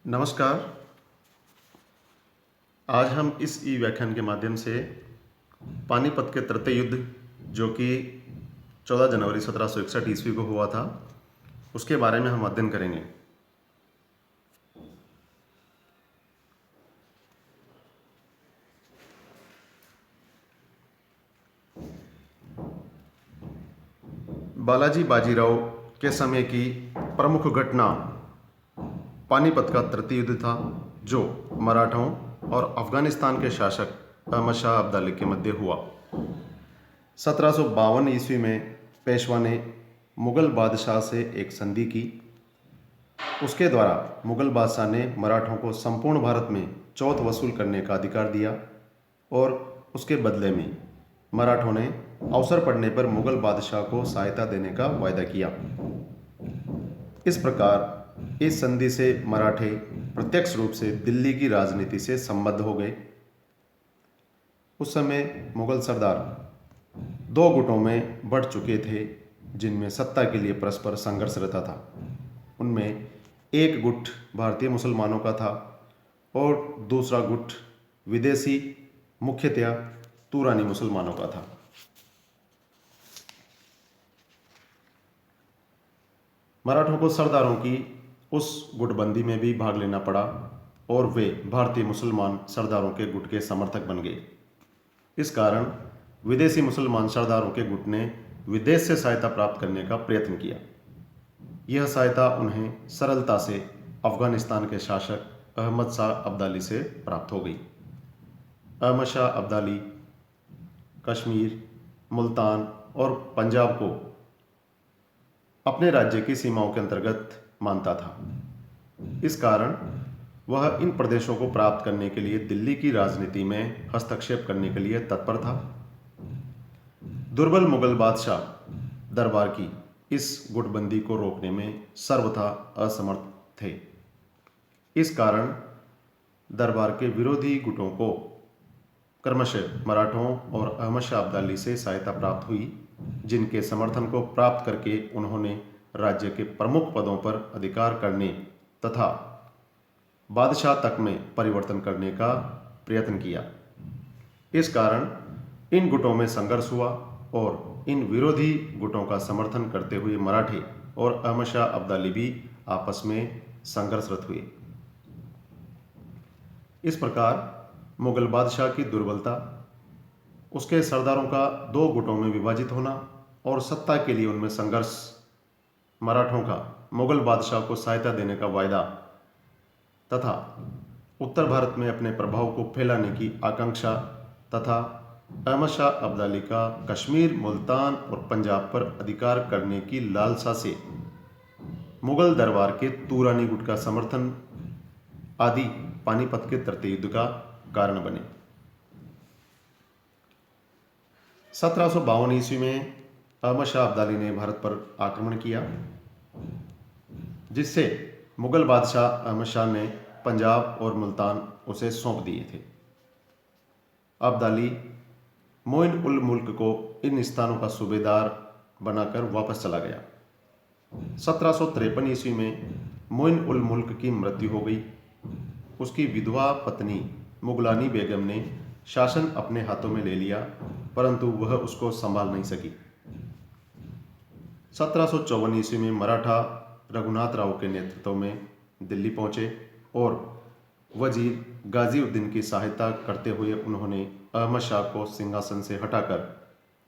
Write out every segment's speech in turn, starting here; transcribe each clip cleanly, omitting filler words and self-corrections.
नमस्कार। आज हम इस ई व्याख्यान के माध्यम से पानीपत के तृतीय युद्ध जो कि 14 जनवरी 1761 ईस्वी को हुआ था, उसके बारे में हम अध्ययन करेंगे। बालाजी बाजीराव के समय की प्रमुख घटना पानीपत का तृतीय युद्ध था, जो मराठों और अफगानिस्तान के शासक अहमद शाह अब्दाली के मध्य हुआ। 1752 ईस्वी में पेशवा ने मुगल बादशाह से एक संधि की। उसके द्वारा मुगल बादशाह ने मराठों को संपूर्ण भारत में चौथ वसूल करने का अधिकार दिया और उसके बदले में मराठों ने अवसर पड़ने पर मुगल बादशाह को सहायता देने का वायदा किया। इस प्रकार इस संधि से मराठे प्रत्यक्ष रूप से दिल्ली की राजनीति से संबद्ध हो गए। उस समय मुगल सरदार दो गुटों में बढ़ चुके थे, जिनमें सत्ता के लिए परस्पर संघर्ष रहता था। उनमें एक गुट भारतीय मुसलमानों का था और दूसरा गुट विदेशी, मुख्यतया तुरानी मुसलमानों का था। मराठों को सरदारों की उस गुटबंदी में भी भाग लेना पड़ा और वे भारतीय मुसलमान सरदारों के गुट के समर्थक बन गए। इस कारण विदेशी मुसलमान सरदारों के गुट ने विदेश से सहायता प्राप्त करने का प्रयत्न किया। यह सहायता उन्हें सरलता से अफगानिस्तान के शासक अहमद शाह अब्दाली से प्राप्त हो गई। अहमद शाह अब्दाली कश्मीर, मुल्तान और पंजाब को अपने राज्य की सीमाओं के अंतर्गत मानता था। इस कारण वह इन प्रदेशों को प्राप्त करने के लिए दिल्ली की राजनीति में हस्तक्षेप करने के लिए तत्पर था। दुर्बल मुगल बादशाह दरबार की इस गुटबंदी को रोकने में सर्वथा असमर्थ थे। इस कारण दरबार के विरोधी गुटों को क्रमशः मराठों और अहमद शाह अब्दाली से सहायता प्राप्त हुई, जिनके समर्थन को प्राप्त करके उन्होंने राज्य के प्रमुख पदों पर अधिकार करने तथा बादशाह तक में परिवर्तन करने का प्रयत्न किया। इस कारण इन गुटों में संघर्ष हुआ और इन विरोधी गुटों का समर्थन करते हुए मराठे और अहमद शाह अब्दाली भी आपस में संघर्षरत हुए। इस प्रकार मुगल बादशाह की दुर्बलता, उसके सरदारों का दो गुटों में विभाजित होना और सत्ता के लिए उनमें संघर्ष, मराठों का मुगल बादशाह को सहायता देने का वायदा तथा उत्तर भारत में अपने प्रभाव को फैलाने की आकांक्षा तथा अहमद शाह अब्दाली का कश्मीर, मुल्तान और पंजाब पर अधिकार करने की लालसा से मुगल दरबार के तुरानी गुट का समर्थन आदि पानीपत के तृतीय युद्ध का कारण बने। 1752 ईस्वी में अहमद शाह अब्दाली ने भारत पर आक्रमण किया, जिससे मुगल बादशाह अहमद शाह ने पंजाब और मुल्तान उसे सौंप दिए थे। अब्दाली मोइन उल मुल्क को इन स्थानों का सूबेदार बनाकर वापस चला गया। 1753 ईस्वी में मोइन उल मुल्क की मृत्यु हो गई। उसकी विधवा पत्नी मुगलानी बेगम ने शासन अपने हाथों में ले लिया, परंतु वह उसको संभाल नहीं सकी। 1754 ईस्वी में मराठा रघुनाथ राव के नेतृत्व में दिल्ली पहुंचे और वजीर गाजीउद्दीन की सहायता करते हुए उन्होंने अहमद शाह को सिंहासन से हटाकर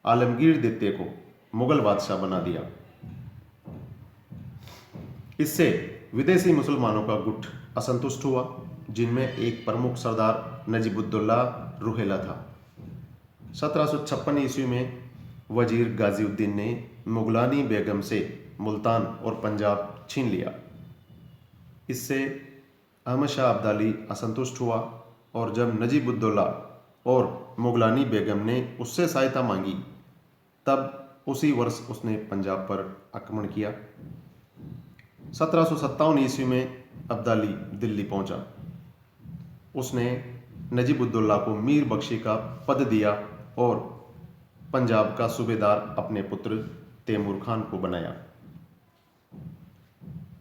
आलमगीर द्वितीय को मुगल बादशाह बना दिया। इससे विदेशी मुसलमानों का गुट असंतुष्ट हुआ, जिनमें एक प्रमुख सरदार नजीबुद्दौला रुहेला था। 1756 ईस्वी में वजीर गाजीउद्दीन ने मुगलानी बेगम से मुल्तान और पंजाब छीन लिया। इससे अहमद शाह अब्दाली असंतुष्ट हुआ और जब नजीबुद्दौला और मुगलानी बेगम ने उससे सहायता मांगी, तब उसी वर्ष उसने पंजाब पर आक्रमण किया। 1757 ईस्वी में अब्दाली दिल्ली पहुंचा। उसने नजीबुद्दौला को मीर बख्शी का पद दिया और पंजाब का सूबेदार अपने पुत्र तैमूर खान को बनाया।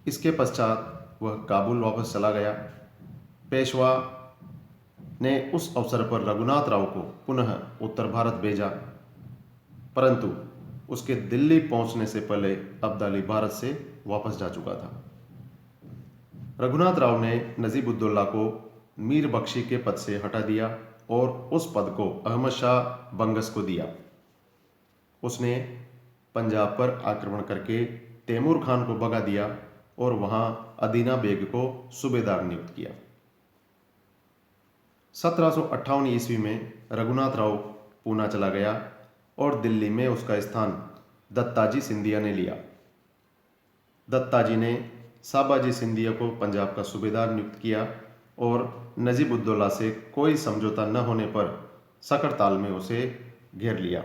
इसके पश्चात वह काबुल वापस चला गया। पेशवा ने उस अवसर पर रघुनाथ राव को पुनः उत्तर भारत भेजा, परंतु उसके दिल्ली पहुंचने से पहले अब्दाली भारत से वापस जा चुका था। रघुनाथ राव ने नजीबुद्दौला को मीर बख्शी के पद से हटा दिया और उस पद को अहमद शाह बंगस को दिया। उसने पंजाब पर आक्रमण करके तैमूर खान को भगा दिया और वहां अदीना बेग को सूबेदार नियुक्त किया। 1758 ईस्वी में रघुनाथ राव पूना चला गया और दिल्ली में उसका स्थान दत्ताजी सिंधिया ने लिया। दत्ताजी ने साबाजी सिंधिया को पंजाब का सूबेदार नियुक्त किया और नजीबुद्दौला से कोई समझौता न होने पर सकरताल में उसे घेर लिया।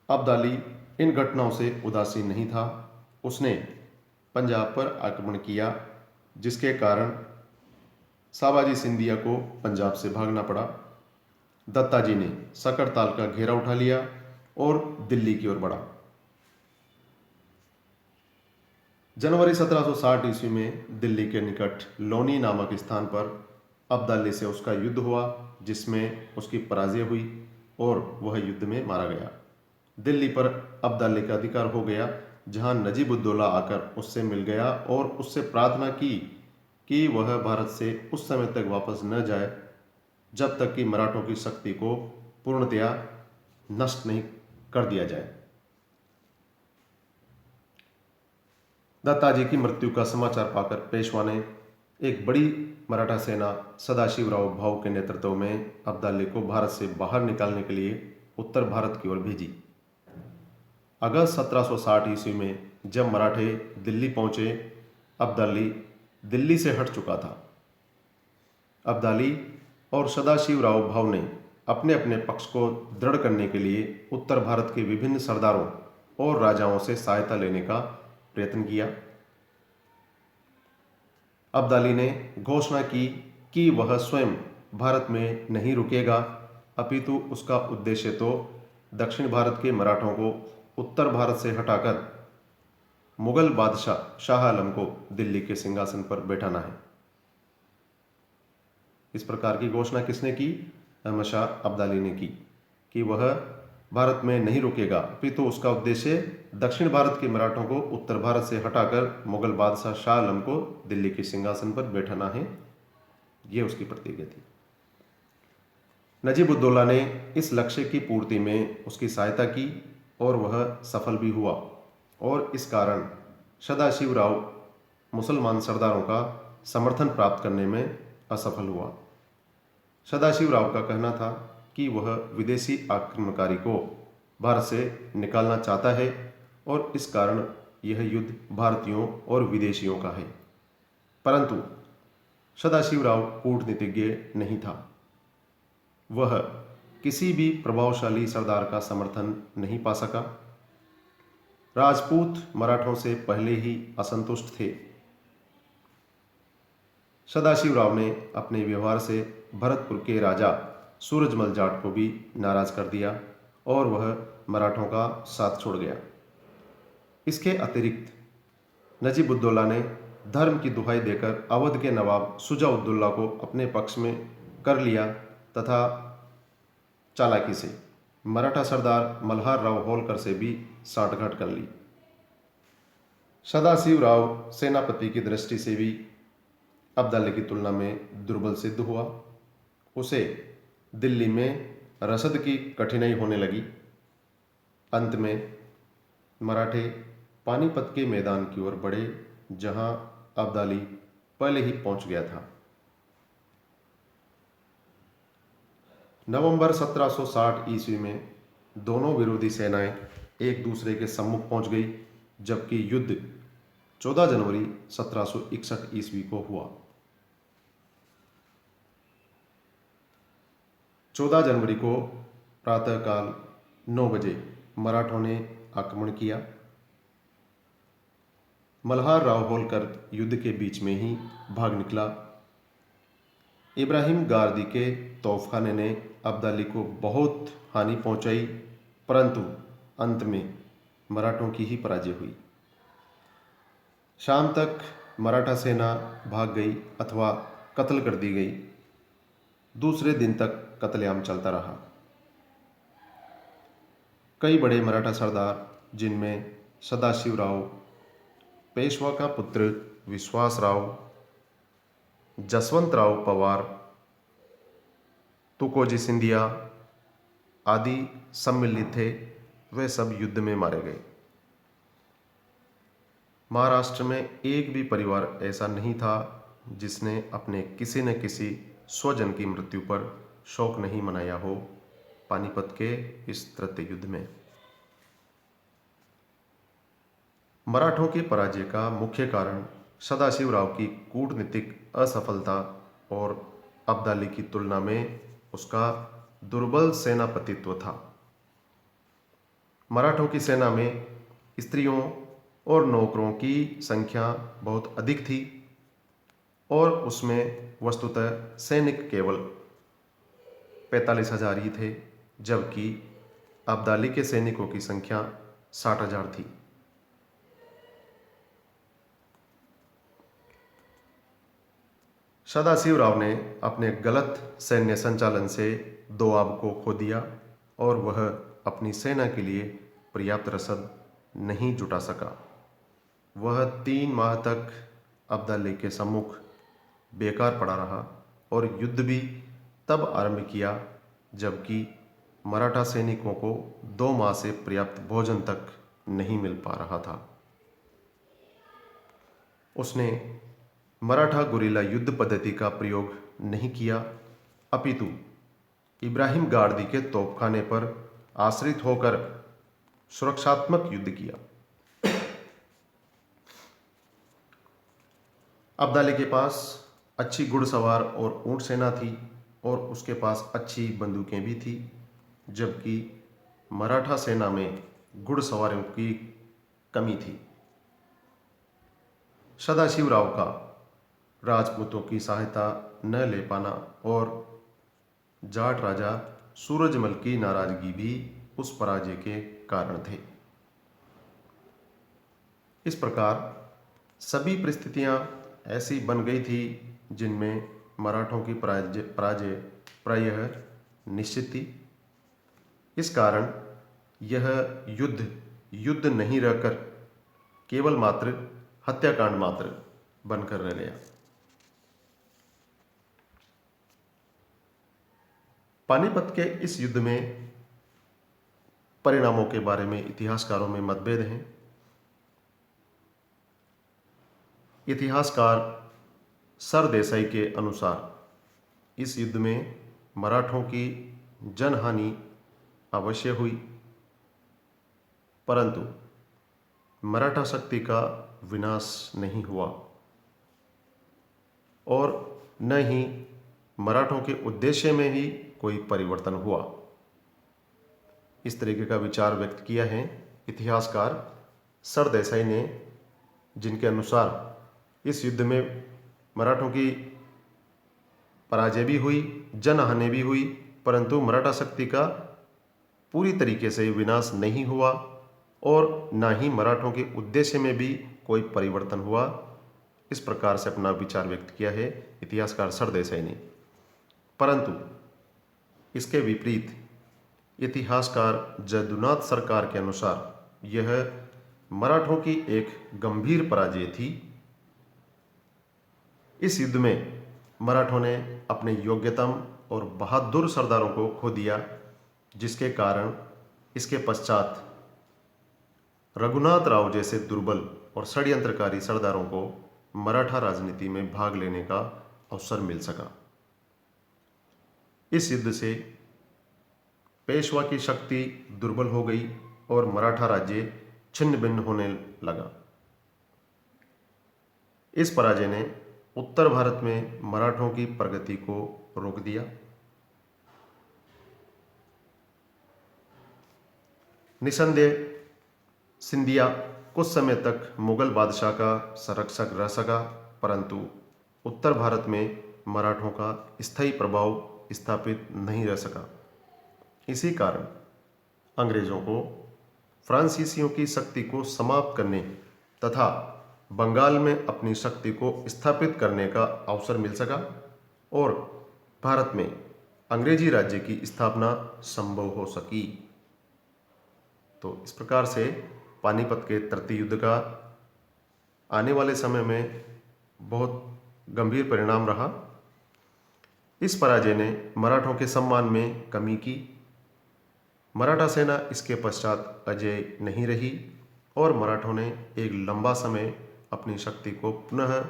अब्दाली इन घटनाओं से उदासीन नहीं था। उसने पंजाब पर आक्रमण किया, जिसके कारण साबाजी सिंधिया को पंजाब से भागना पड़ा। दत्ताजी ने सकरताल का घेरा उठा लिया और दिल्ली की ओर बढ़ा। जनवरी 1760 ईस्वी में दिल्ली के निकट लोनी नामक स्थान पर अब्दाली से उसका युद्ध हुआ, जिसमें उसकी पराजय हुई और वह युद्ध में मारा गया। दिल्ली पर अब्दाली का अधिकार हो गया, जहां नजीबुद्दौला आकर उससे मिल गया और उससे प्रार्थना की कि वह भारत से उस समय तक वापस न जाए जब तक कि मराठों की शक्ति को पूर्णतया नष्ट नहीं कर दिया जाए। दत्ताजी की मृत्यु का समाचार पाकर पेशवा ने एक बड़ी मराठा सेना सदाशिवराव भाऊ के नेतृत्व में अब्दाली को भारत से बाहर निकालने के लिए उत्तर भारत की ओर भेजी। अगस्त 1760 ईस्वी में जब मराठे दिल्ली पहुंचे, अब्दाली दिल्ली से हट चुका था। अब्दाली और सदाशिवराव भाऊ ने अपने अपने पक्ष को दृढ़ करने के लिए उत्तर भारत के विभिन्न सरदारों और राजाओं से सहायता लेने का प्रयत्न किया। अब्दाली ने घोषणा की कि वह स्वयं भारत में नहीं रुकेगा, अपितु उसका उद्देश्य तो दक्षिण भारत के मराठों को उत्तर भारत से हटाकर मुगल बादशाह शाह आलम को दिल्ली के सिंहासन पर बैठाना है। इस प्रकार की घोषणा किसने की? अहमद शाह अब्दाली ने की कि वह भारत में नहीं रुकेगा, अपितु उसका उद्देश्य दक्षिण भारत के मराठों को उत्तर भारत से हटाकर मुगल बादशाह शाह आलम को दिल्ली के सिंहासन पर बैठाना है। यह उसकी प्रतिज्ञा थी। नजीबुद्दौला ने इस लक्ष्य की पूर्ति में उसकी सहायता की और वह सफल भी हुआ और इस कारण सदाशिवराव मुसलमान सरदारों का समर्थन प्राप्त करने में असफल हुआ। सदाशिवराव का कहना था कि वह विदेशी आक्रमणकारी को भारत से निकालना चाहता है और इस कारण यह युद्ध भारतीयों और विदेशियों का है, परंतु सदाशिवराव कूटनीतिज्ञ नहीं था। वह किसी भी प्रभावशाली सरदार का समर्थन नहीं पा सका। राजपूत मराठों से पहले ही असंतुष्ट थे। सदाशिवराव ने अपने व्यवहार से भरतपुर के राजा सूरजमल जाट को भी नाराज कर दिया और वह मराठों का साथ छोड़ गया। इसके अतिरिक्त नजीबुद्दौला ने धर्म की दुहाई देकर अवध के नवाब शुजा-उद-दौला को अपने पक्ष में कर लिया तथा चालाकी से मराठा सरदार मल्हार राव होलकर से भी साठगांठ कर ली। सदाशिवराव सेनापति की दृष्टि से भी अब्दाली की तुलना में दुर्बल सिद्ध हुआ। उसे दिल्ली में रसद की कठिनाई होने लगी। अंत में मराठे पानीपत के मैदान की ओर बढ़े, जहां अब्दाली पहले ही पहुंच गया था। नवंबर 1760 ईस्वी में दोनों विरोधी सेनाएं एक दूसरे के सम्मुख पहुंच गई, जबकि युद्ध 14 जनवरी 1761 ईस्वी को हुआ। 14 जनवरी को प्रातःकाल 9 बजे मराठों ने आक्रमण किया। मल्हार राव होलकर युद्ध के बीच में ही भाग निकला। इब्राहिम गारदी के तोपखाने ने अब्दाली को बहुत हानि पहुंचाई, परंतु अंत में मराठों की ही पराजय हुई। शाम तक मराठा सेना भाग गई अथवा कत्ल कर दी गई। दूसरे दिन तक कत्लेआम चलता रहा। कई बड़े मराठा सरदार, जिनमें सदाशिवराव, पेशवा का पुत्र विश्वासराव, जसवंतराव पवार, तुकोजी सिंधिया आदि सम्मिलित थे, वे सब युद्ध में मारे गए। महाराष्ट्र में एक भी परिवार ऐसा नहीं था जिसने अपने किसी न किसी स्वजन की मृत्यु पर शोक नहीं मनाया हो। पानीपत के इस तृतीय युद्ध में मराठों की पराजय का मुख्य कारण सदाशिवराव की कूटनीतिक असफलता और अब्दाली की तुलना में उसका दुर्बल सेनापतित्व था। मराठों की सेना में स्त्रियों और नौकरों की संख्या बहुत अधिक थी और उसमें वस्तुतः सैनिक केवल 45,000 ही थे, जबकि अब्दाली के सैनिकों की संख्या 60,000 थी। सदाशिवराव ने अपने गलत सैन्य संचालन से दोआब को खो दिया और वह अपनी सेना के लिए पर्याप्त रसद नहीं जुटा सका। वह 3 माह तक अब्दाली के सम्मुख बेकार पड़ा रहा और युद्ध भी तब आरंभ किया जबकि मराठा सैनिकों को 2 माह से पर्याप्त भोजन तक नहीं मिल पा रहा था। उसने मराठा गुरिल्ला युद्ध पद्धति का प्रयोग नहीं किया, अपितु इब्राहिम गारदी के तोपखाने पर आश्रित होकर सुरक्षात्मक युद्ध किया। अब्दाली के पास अच्छी घुड़सवार और ऊंट सेना थी और उसके पास अच्छी बंदूकें भी थी, जबकि मराठा सेना में घुड़सवारों की कमी थी। सदाशिवराव का राजपूतों की सहायता न ले पाना और जाट राजा सूरजमल की नाराजगी भी उस पराजय के कारण थे। इस प्रकार सभी परिस्थितियां ऐसी बन गई थी जिनमें मराठों की पराजय प्रायः निश्चित थी। इस कारण यह युद्ध नहीं रहकर केवल मात्र हत्याकांड मात्र बनकर रह गया। पानीपत के इस युद्ध में परिणामों के बारे में इतिहासकारों में मतभेद हैं। इतिहासकार सरदेसाई के अनुसार इस युद्ध में मराठों की जनहानि अवश्य हुई, परंतु मराठा शक्ति का विनाश नहीं हुआ और न ही मराठों के उद्देश्य में ही कोई परिवर्तन हुआ। इस तरीके का विचार व्यक्त किया है इतिहासकार सरदेसाई ने, जिनके अनुसार इस युद्ध में मराठों की पराजय भी हुई, जनहानि भी हुई, परंतु मराठा शक्ति का पूरी तरीके से विनाश नहीं हुआ और न ही मराठों के उद्देश्य में भी कोई परिवर्तन हुआ। इस प्रकार से अपना विचार व्यक्त किया है इतिहासकार सरदेसाई ने। परंतु इसके विपरीत इतिहासकार जदुनाथ सरकार के अनुसार यह मराठों की एक गंभीर पराजय थी। इस युद्ध में मराठों ने अपने योग्यतम और बहादुर सरदारों को खो दिया, जिसके कारण इसके पश्चात रघुनाथ राव जैसे दुर्बल और षड्यंत्रकारी सरदारों को मराठा राजनीति में भाग लेने का अवसर मिल सका। इस युद्ध से पेशवा की शक्ति दुर्बल हो गई और मराठा राज्य छिन्न भिन्न होने लगा। इस पराजय ने उत्तर भारत में मराठों की प्रगति को रोक दिया। निसंदेह सिंधिया कुछ समय तक मुगल बादशाह का संरक्षक रह सका, परंतु उत्तर भारत में मराठों का स्थायी प्रभाव स्थापित नहीं रह सका। इसी कारण अंग्रेजों को फ्रांसीसियों की शक्ति को समाप्त करने तथा बंगाल में अपनी शक्ति को स्थापित करने का अवसर मिल सका और भारत में अंग्रेजी राज्य की स्थापना संभव हो सकी। तो इस प्रकार से पानीपत के तृतीय युद्ध का आने वाले समय में बहुत गंभीर परिणाम रहा। इस पराजय ने मराठों के सम्मान में कमी की। मराठा सेना इसके पश्चात अजेय नहीं रही और मराठों ने एक लंबा समय अपनी शक्ति को पुनः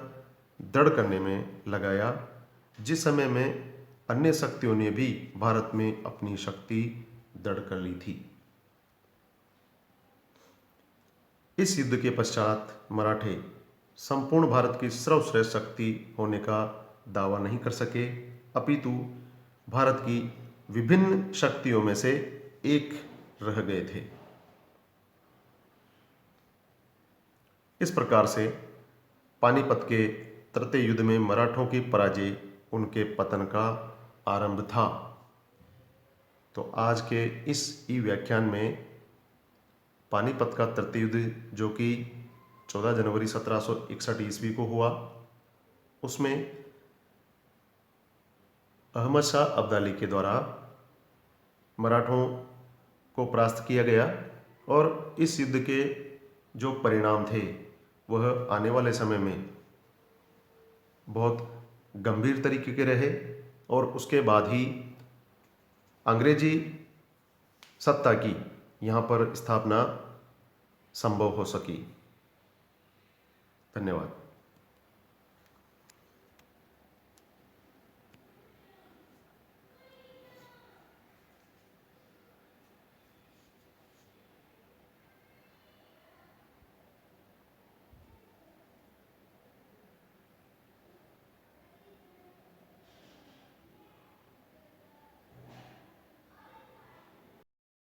दृढ़ करने में लगाया, जिस समय में अन्य शक्तियों ने भी भारत में अपनी शक्ति दृढ़ कर ली थी। इस युद्ध के पश्चात मराठे संपूर्ण भारत की सर्वश्रेष्ठ शक्ति होने का दावा नहीं कर सके, अपितु भारत की विभिन्न शक्तियों में से एक रह गए थे। इस प्रकार से पानीपत के तृतीय युद्ध में मराठों की पराजय उनके पतन का आरंभ था। तो आज के इस ई व्याख्यान में पानीपत का तृतीय युद्ध, जो कि 14 जनवरी 1761 ईस्वी को हुआ, उसमें अहमद शाह अब्दाली के द्वारा मराठों को परास्त किया गया और इस युद्ध के जो परिणाम थे वह आने वाले समय में बहुत गंभीर तरीके के रहे और उसके बाद ही अंग्रेजी सत्ता की यहाँ पर स्थापना संभव हो सकी। धन्यवाद।